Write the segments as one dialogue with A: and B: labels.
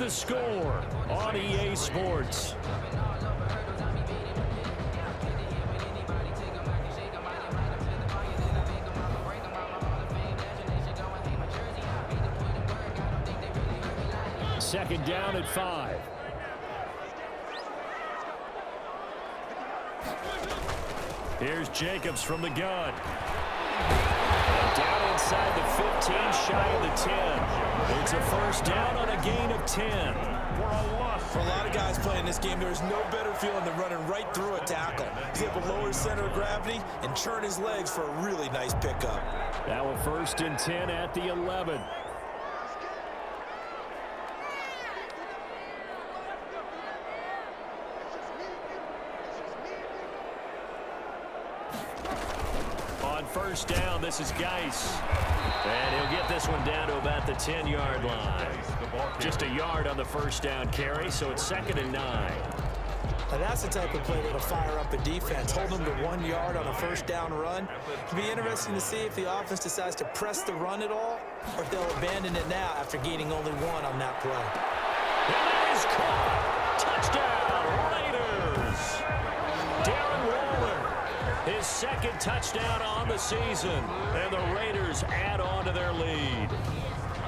A: The Score on EA Sports. Second down at 5. Here's Jacobs from the gun. Down inside the 15, shy of the 10. It's a first down on a gain of 10.
B: For a lot of guys playing this game, there's no better feeling than running right through a tackle. He's able to lower his center of gravity and churn his legs for a really nice pickup.
A: Now a first and 10 at the 11. First down, this is Geis. And he'll get this one down to about the 10-yard line. Just a yard on the first down carry, so it's 2nd and 9.
B: Now that's the type of play that'll fire up a defense. Hold them to 1 yard on a first down run. It'll be interesting to see if the offense decides to press the run at all, or if they'll abandon it now after gaining only 1 on that play.
A: It is caught. Touchdown, Raiders. Darren Waller. His second touchdown on the season, and the Raiders add on to their lead.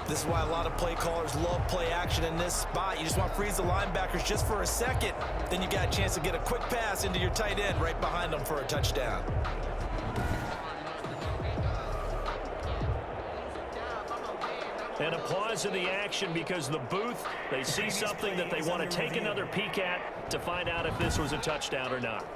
B: This is why a lot of play callers love play action in this spot. You just want to freeze the linebackers just for a second. Then you got a chance to get a quick pass into your tight end right behind them for a touchdown.
A: And a pause in the action because the booth, they see something that they want to take another peek at to find out if this was a touchdown or not.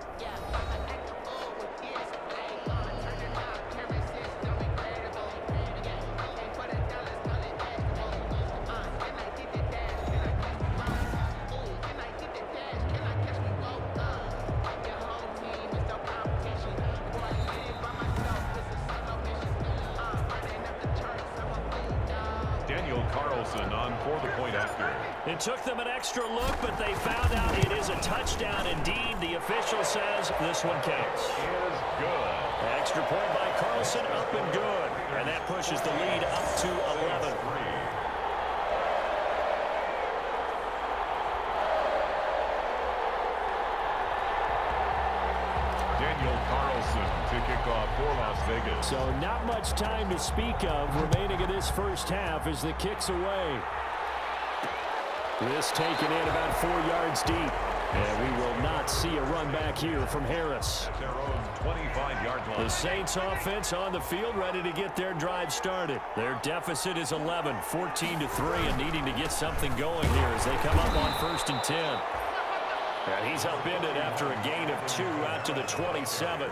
A: It took them an extra look, but they found out it is a touchdown indeed. The official says this one counts.
C: Good.
A: Extra point by Carlson, up and good. And that pushes the lead up to 11.
C: Daniel Carlson to kick off for Las Vegas.
A: So not much time to speak of remaining in this first half as the kick's away. This taken in about 4 yards deep. And we will not see a run back here from Harris.
C: At their own 25-yard line.
A: The Saints offense on the field ready to get their drive started. Their deficit is 11, 14-3, and needing to get something going here as they come up on 1st and 10. And he's upended after a gain of 2 out to the 27.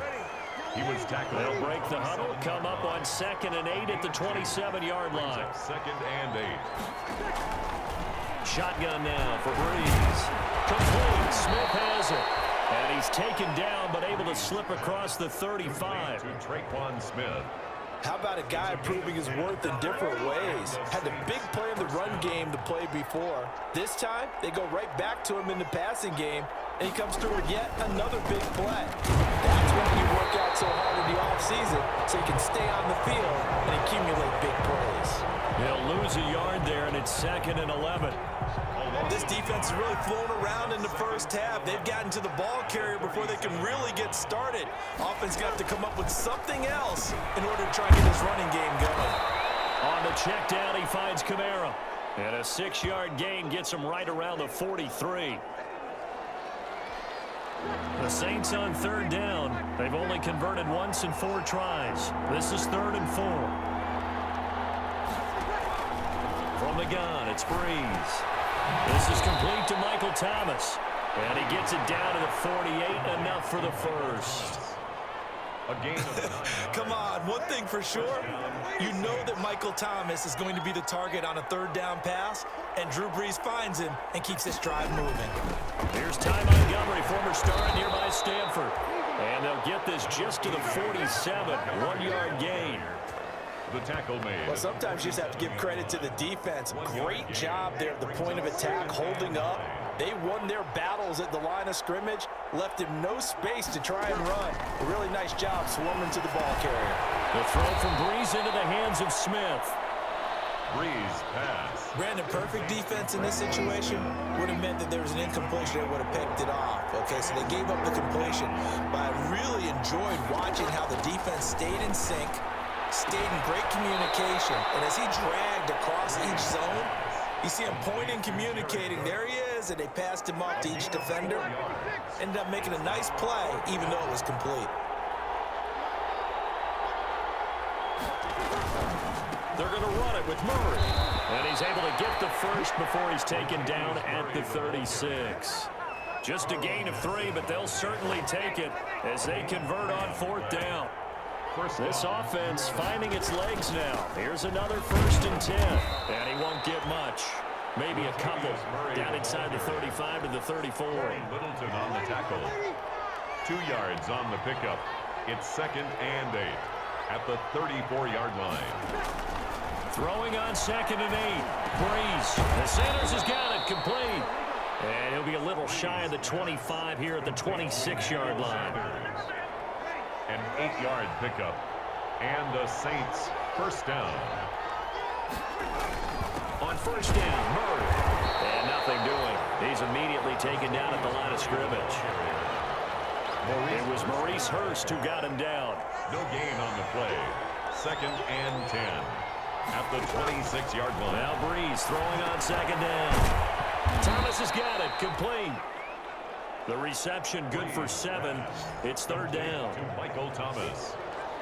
C: He was tackled.
A: They'll break the huddle, come up on 2nd and 8 at the 27-yard line.
C: 2nd and 8.
A: Shotgun now for Breeze. Complete. Smith has it. And he's taken down but able to slip across the 35.
C: To Traquan Smith.
B: How about a guy proving his worth in different ways? Had the big play in the run game to play before. This time, they go right back to him in the passing game, and he comes through with yet another big play. That's why you work out so hard in the offseason, so you can stay on the field and accumulate big plays.
A: He'll lose a yard there, and it's 2nd and 11.
B: This defense has really flown around in the first half. They've gotten to the ball carrier before they can really get started. Offense got to come up with something else in order to try and get this running game going.
A: On the check down, he finds Kamara. And a 6-yard gain gets him right around the 43. The Saints on 3rd down. They've only converted once in 4 tries. This is 3rd and 4. From the gun, it's Breeze. This is complete to Michael Thomas. And he gets it down to the 48, enough for the first.
C: A gain of 9.
B: Come on, one thing for sure. You know that Michael Thomas is going to be the target on a 3rd down pass, and Drew Brees finds him and keeps this drive moving.
A: Here's Ty Montgomery, former star at nearby Stanford. And they'll get this just to the 47, 1-yard gain.
C: The tackle made.
B: Well, sometimes you just have to give credit to the defense. Great job there at the point of attack, holding up. They won their battles at the line of scrimmage, left him no space to try and run. A really nice job swarming to the ball carrier.
A: The throw from Breeze into the hands of Smith.
C: Breeze pass.
B: Brandon, perfect defense in this situation would have meant that there was an incompletion. They would have picked it off. Okay, so they gave up the completion. But I really enjoyed watching how the defense stayed in sync, stayed in great communication. And as he dragged across each zone, you see him pointing, communicating. There he is, and they passed him off to each defender. Ended up making a nice play, even though it was complete.
A: They're going to run it with Murray. And he's able to get the first before he's taken down at the 36. Just a gain of 3, but they'll certainly take it as they convert on 4th down. This offense finding its legs now. Here's another 1st and 10. And he won't get much. Maybe a couple down inside the 35 to the 34.
C: Littleton on the tackle. 2 yards on the pickup. It's 2nd and 8 at the 34-yard line.
A: Throwing on 2nd and 8. Breeze. The Sanders has got it complete. And he'll be a little shy of the 25 here at the 26-yard line.
C: An 8-yard pickup. And the Saints 1st down.
A: On 1st down, Murray. And nothing doing. He's immediately taken down at the line of scrimmage. It was Maurice Hurst who got him down.
C: No gain on the play. 2nd and 10 at the 26-yard line.
A: Now Breeze throwing on 2nd down. Thomas has got it, complete. The reception good for 7. It's 3rd down.
C: To Michael Thomas.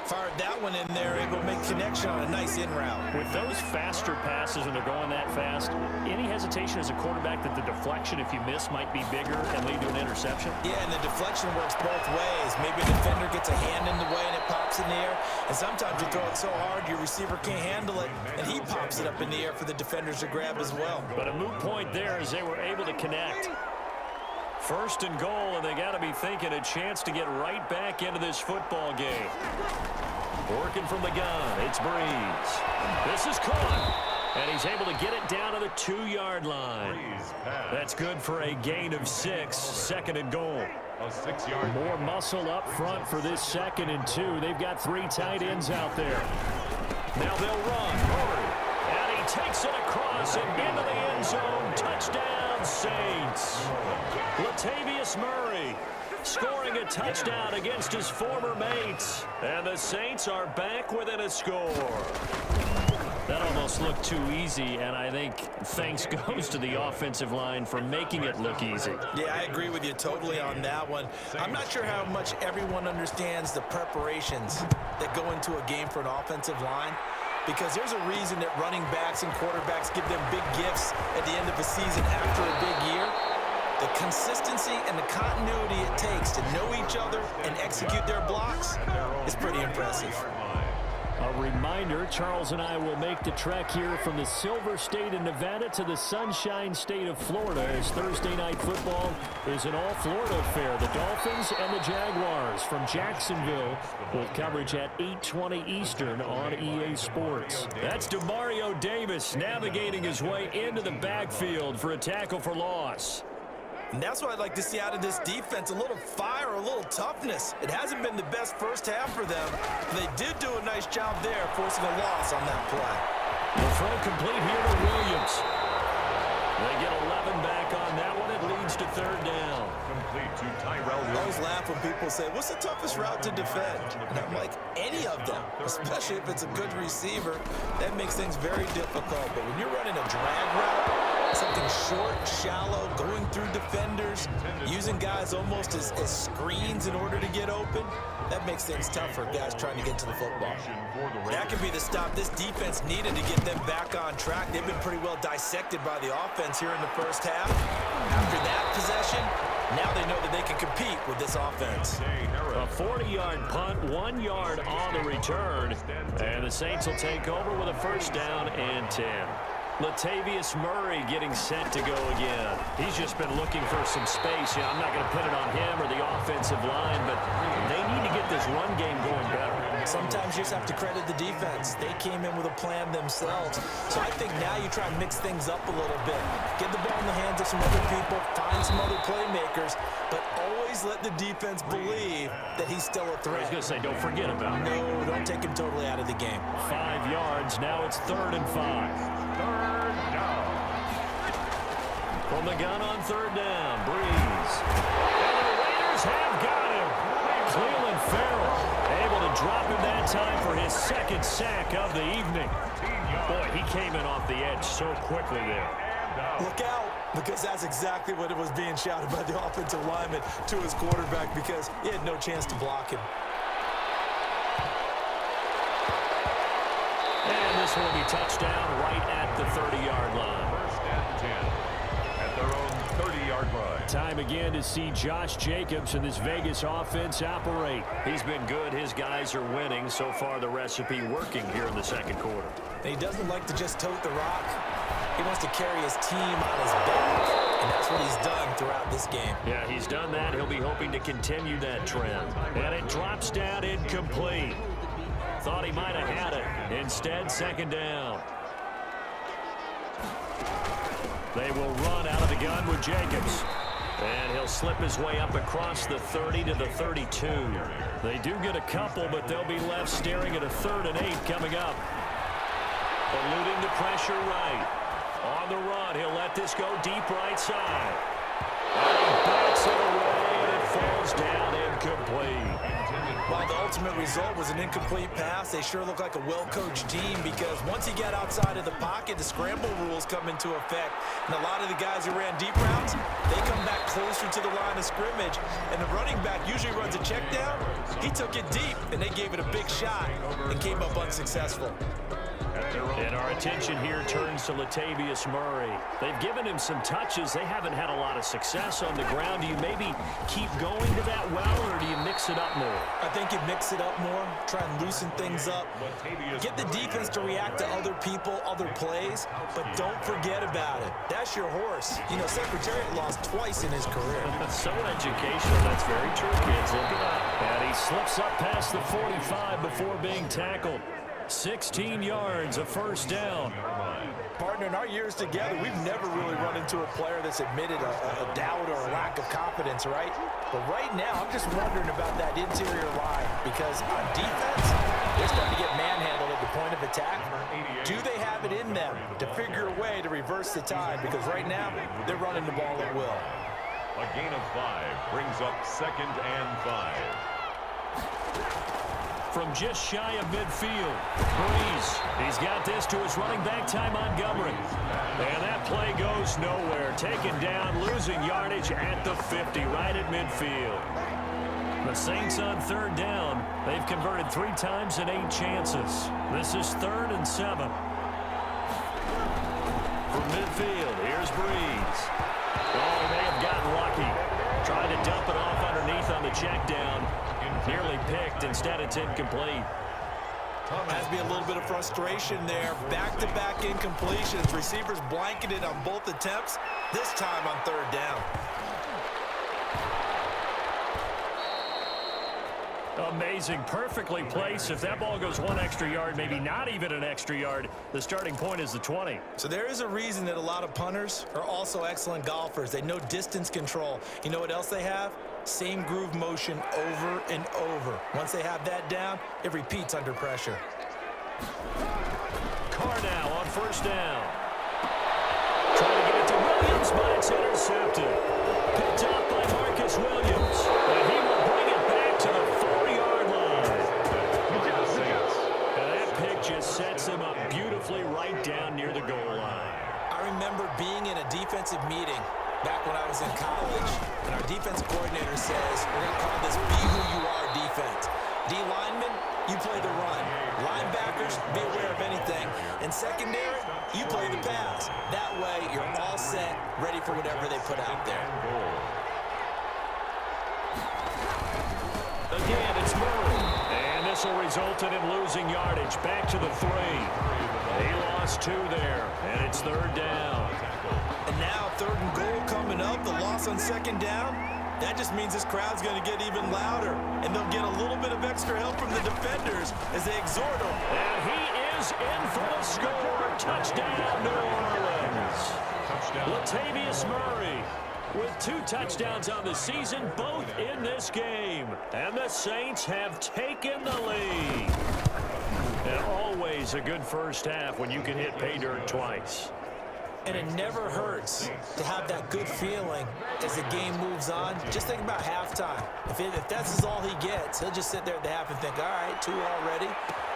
B: Fired that one in there, able to make connection on a nice in route.
A: With those faster passes and they're going that fast, any hesitation as a quarterback that the deflection, if you miss, might be bigger and lead to an interception?
B: Yeah, and the deflection works both ways. Maybe a defender gets a hand in the way and it pops in the air. And sometimes you throw it so hard your receiver can't handle it, and he pops it up in the air for the defenders to grab as well.
A: But a moot point there as they were able to connect. 1st and goal, and they got to be thinking a chance to get right back into this football game. Working from the gun, it's Breeze. This is caught, and he's able to get it down to the 2-yard line. That's good for a gain of 6, 2nd and goal.
C: A 6-yard.
A: More muscle up front for this 2nd and 2. They've got 3 tight ends out there. Now they'll run. Murray, and he takes it across and into the end zone. Touchdown, Saints. Latavius Murray scoring a touchdown against his former mates. And the Saints are back within a score. That almost looked too easy, and I think thanks goes to the offensive line for making it look easy.
B: Yeah, I agree with you totally on that one. I'm not sure how much everyone understands the preparations that go into a game for an offensive line, because there's a reason that running backs and quarterbacks give them big gifts at the end of a season after a big year. The consistency and the continuity it takes to know each other and execute their blocks is pretty impressive.
A: A reminder, Charles and I will make the trek here from the Silver State of Nevada to the Sunshine State of Florida as Thursday Night Football is an all-Florida affair. The Dolphins and the Jaguars from Jacksonville with coverage at 8:20 Eastern on EA Sports. That's Demario Davis navigating his way into the backfield for a tackle for loss.
B: And that's what I'd like to see out of this defense, a little fire, a little toughness. It hasn't been the best first half for them. They did do a nice job there, forcing a loss on that play.
A: The throw complete here to Williams. They get 11 back on that one. It leads to 3rd down.
C: Complete to Tyrell
B: I
C: Williams.
B: always laugh when people say, what's the toughest route to defend? And I'm like, any of them, especially if it's a good receiver. That makes things very difficult. But when you're running a drag route, something short, shallow, going through defenders, using guys almost as screens in order to get open, that makes things tough for guys trying to get to the football. That could be the stop this defense needed to get them back on track. They've been pretty well dissected by the offense here in the first half. After that possession, now they know that they can compete with this offense.
A: A 40-yard punt, 1 yard on the return, and the Saints will take over with a 1st down and 10. Latavius Murray getting set to go again. He's just been looking for some space. I'm not going to put it on him or the offensive line, but they need to get this run game going better.
B: Sometimes you just have to credit the defense. They came in with a plan themselves. So I think now you try and mix things up a little bit. Get the ball in the hands of some other people, find some other playmakers, but always let the defense believe that he's still a threat.
A: I was going to say, don't forget about him.
B: No, don't take him totally out of the game.
A: 5 yards. Now it's 3rd and 5.
C: Third down.
A: From the gun on 3rd down, Breeze. And the Raiders have got him. Cleveland Farrell able to drop him that time for his 2nd sack of the evening. Boy, he came in off the edge so quickly there.
B: Look out, because that's exactly what it was being shouted by the offensive lineman to his quarterback, because he had no chance to block him.
A: And this will be touchdown right at the 30-yard line.
C: 1st and 10 at their own 30-yard line.
A: Time again to see Josh Jacobs and this Vegas offense operate. He's been good. His guys are winning. So far, the recipe working here in the 2nd quarter.
B: And he doesn't like to just tote the rock. He wants to carry his team on his back, and that's what he's done throughout this game.
A: Yeah, he's done that. He'll be hoping to continue that trend. And it drops down incomplete. Thought he might have had it. Instead, 2nd down. They will run out of the gun with Jacobs. And he'll slip his way up across the 30 to the 32. They do get a couple, but they'll be left staring at a 3rd and 8 coming up. Eluding the pressure right. On the run, he'll let this go deep right side. And he backs it away, and it falls down incomplete.
B: While the ultimate result was an incomplete pass, they sure look like a well-coached team, because once he got outside of the pocket, the scramble rules come into effect. And a lot of the guys who ran deep routes, they come back closer to the line of scrimmage. And the running back usually runs a check down. He took it deep, and they gave it a big shot and came up unsuccessful.
A: And our attention here turns to Latavius Murray. They've given him some touches. They haven't had a lot of success on the ground. Do you maybe keep going to that well, or do you mix it up more?
B: I think you mix it up more, try and loosen things up. Get the defense to react to other people, other plays, but don't forget about it. That's your horse. You know, Secretariat lost twice in his career.
A: So educational. That's very true, kids. Look at that. And he slips up past the 45 before being tackled. 16 yards, a 1st down.
B: Partner, in our years together, we've never really run into a player that's admitted a doubt or a lack of confidence, right? But right now, I'm just wondering about that interior line, because on defense, they're starting to get manhandled at the point of attack. Do they have it in them to figure a way to reverse the tide? Because right now, they're running the ball at will.
C: A gain of 5 brings up 2nd and 5.
A: From just shy of midfield, Breeze. He's got this to his running back, Ty Montgomery. And that play goes nowhere. Taken down, losing yardage at the 50, right at midfield. The Saints on 3rd down. They've converted 3 times and 8 chances. This is 3rd and 7. From midfield, here's Breeze. Oh, they have gotten lucky. Trying to dump it off underneath on the check down. Nearly picked. Instead, it's incomplete.
B: Has to be a little bit of frustration there. Back-to-back incompletions. Receivers blanketed on both attempts, this time on 3rd down.
A: Amazing. Perfectly placed. If that ball goes 1 extra yard, maybe not even an extra yard, the starting point is the 20.
B: So there is a reason that a lot of punters are also excellent golfers. They know distance control. You know what else they have? Same groove motion over and over. Once they have that down, it repeats under pressure.
A: Carr now on 1st down. Trying to get it to Williams, but it's intercepted. Picked up by Marcus Williams. And he will bring it back to the 4-yard line. And that pick just sets him up beautifully right down near the goal line.
B: I remember being in a defensive meeting back when I was in college, and our defense coordinator says, we're going to call this be who you are defense. D linemen, you play the run. Linebackers, be aware of anything. And secondary, you play the pass. That way, you're all set, ready for whatever they put out there.
A: Again, it's Murray. And this will result in him losing yardage. Back to the 3. He lost 2 there, and it's 3rd down.
B: And now 3rd and goal coming up, the loss on 2nd down. That just means this crowd's going to get even louder, and they'll get a little bit of extra help from the defenders as they exhort them.
A: And he is in for the score. Touchdown, New Orleans.
C: touchdown.
A: Latavius Murray with 2 touchdowns on the season, both in this game. And the Saints have taken the lead. And always a good first half when you can hit pay dirt twice.
B: And it never hurts to have that good feeling as the game moves on. Just think about halftime. If that's all he gets, he'll just sit there at the half and think, all right, 2 already.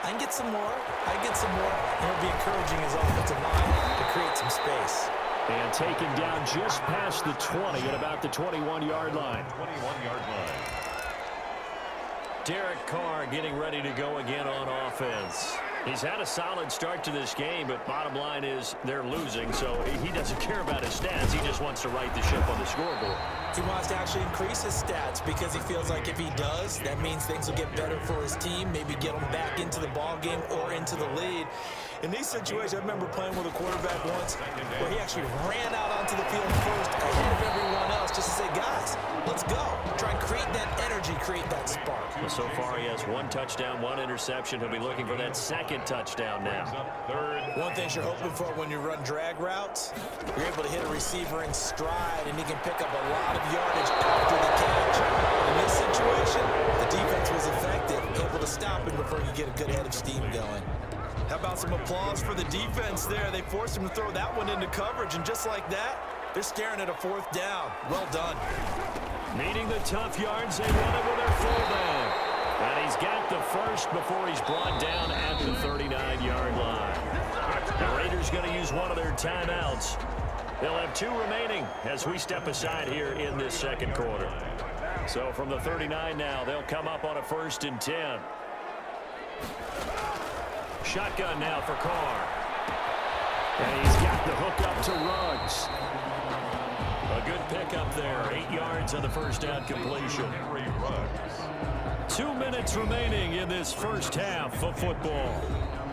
B: I can get some more. I can get some more. And he'll be encouraging his offensive line to create some space.
A: And taken down just past the 20 at about the 21-yard line.
C: 21-yard line.
A: Derek Carr getting ready to go again on offense. He's had a solid start to this game, but bottom line is they're losing, so he doesn't care about his stats. He just wants to right the ship on the scoreboard.
B: He wants to actually increase his stats because he feels like if he does, that means things will get better for his team, maybe get him back into the ball game or into the lead. In these situations, I remember playing with a quarterback once where he actually ran out onto the field first ahead of everyone else just to say, guys, let's go. Try and create that energy, create that spark.
A: Well, so far he has 1 touchdown, 1 interception. He'll be looking for that 2nd touchdown now.
B: One thing you're hoping for when you run drag routes, you're able to hit a receiver in stride, and he can pick up a lot of yardage after the catch. In this situation, the defense was effective, able to stop him before you get a good head of steam going. How about some applause for the defense there? They forced him to throw that one into coverage, and just like that, they're staring at a 4th down. Well done.
A: Needing the tough yards, they run it with their fullback. And he's got the first before he's brought down at the 39-yard line. The Raiders going to use one of their timeouts. They'll have 2 remaining as we step aside here in this 2nd quarter. So from the 39 now, they'll come up on a 1st and 10. Shotgun now for Carr. And he's got the hook up to Ruggs. A good pickup there. 8 yards on the first down completion. 2 minutes remaining in this first half of football.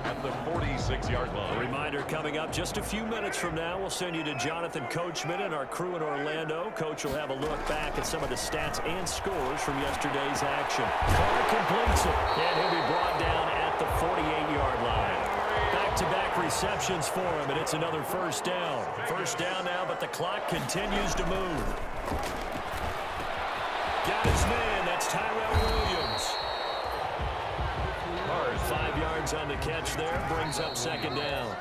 C: At the 46-yard line.
A: A reminder coming up just a few minutes from now. We'll send you to Jonathan Coachman and our crew in Orlando. Coach will have a look back at some of the stats and scores from yesterday's action. Carr completes it, and he'll be brought down at the 48-yard line. Back-to-back receptions for him, and it's another first down. First down now, but the clock continues to move. Got his man. That's Tyrell Williams. 5 yards on the catch there, brings up 2nd down.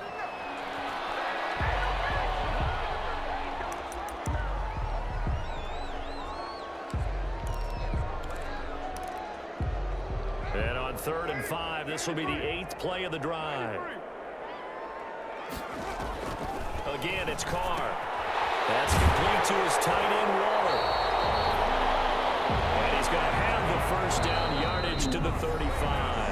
A: And on 3rd and 5, this will be the 8th play of the drive. Again, it's Carr. That's complete to his tight end, Waller. And he's going to have the first down, yardage to the 35.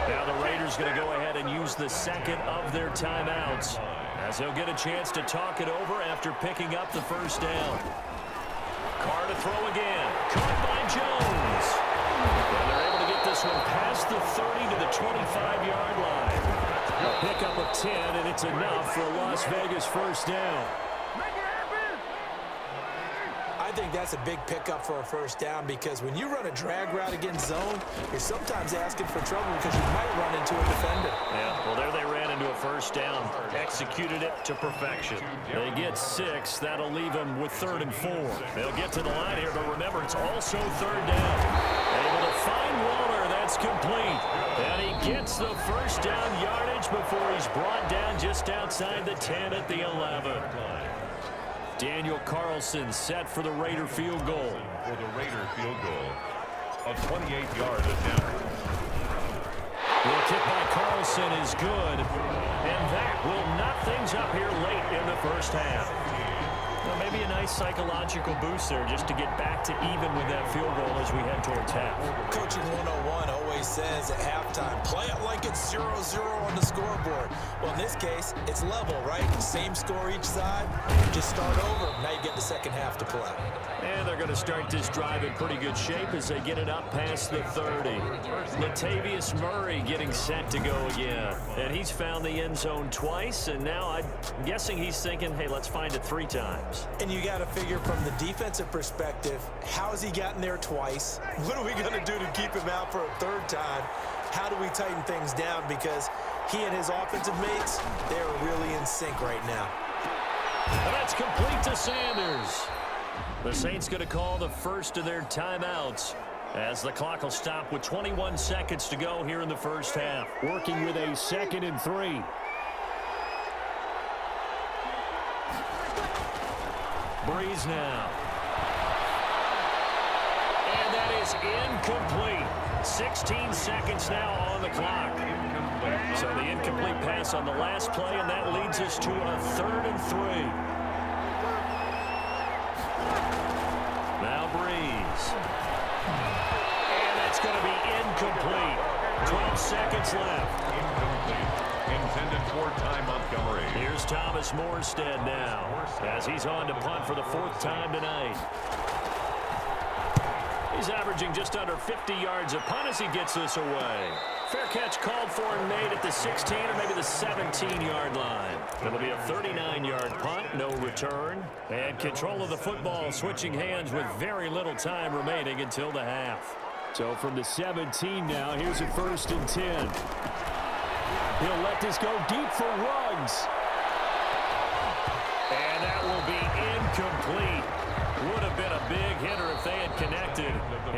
A: Now the Raiders going to go ahead and use the 2nd of their timeouts as they'll get a chance to talk it over after picking up the first down. Carr to throw again. Caught by Jones. And they're able to get this one past the 30 to the 25-yard line. A pickup of 10, and it's enough for a Las Vegas first down.
B: I think that's a big pickup for a first down because when you run a drag route against zone, you're sometimes asking for trouble because you might run into a defender.
A: Yeah, well, there they ran into a first down, executed it to perfection. They get 6. That'll leave them with 3rd and 4. They'll get to the line here, but remember, it's also 3rd down. Able to find Waller. That's complete. And he gets the first down yardage before he's brought down just outside the 10 at the 11. Daniel Carlson set for the Raider field goal.
C: For the Raider field goal, a 28-yard attempt.
A: The kick by Carlson is good, and that will knock things up here late in the first half. Well, maybe a nice psychological boost there just to get back to even with that field goal as we head towards half.
B: Coaching 101 always says at halftime, play it like it's 0-0 on the scoreboard. Well, in this case, it's level, right? Same score each side. Just start over. Now you get the second half to play.
A: And they're going to start this drive in pretty good shape as they get it up past the 30. Latavius Murray getting set to go again. And he's found the end zone twice, and now I'm guessing he's thinking, hey, let's find it 3 times.
B: And you got to figure from the defensive perspective, how has he gotten there twice? What are we going to do to keep him out for a 3rd time? How do we tighten things down? Because he and his offensive mates, they are really in sync right now.
A: And that's complete to Sanders. The Saints going to call the first of their timeouts as the clock will stop with 21 seconds to go here in the first half. Working with a 2nd and 3. Breeze now. And that is incomplete. 16 seconds now on the clock. So the incomplete pass on the last play, and that leads us to a 3rd and 3. Now Breeze. And that's going to be incomplete. 12 seconds left.
C: Incomplete. Intended for Ty Montgomery.
A: Here's Thomas Morstead now as he's on to punt for the 4th time tonight. He's averaging just under 50 yards a punt as he gets this away. Fair catch called for and made at the 16 or maybe the 17-yard line. It'll be a 39-yard punt, no return. And control of the football switching hands with very little time remaining until the half. So from the 17 now, here's a 1st and 10. He'll let this go deep for Ruggs. And that will be incomplete. Would have been a big hitter if they had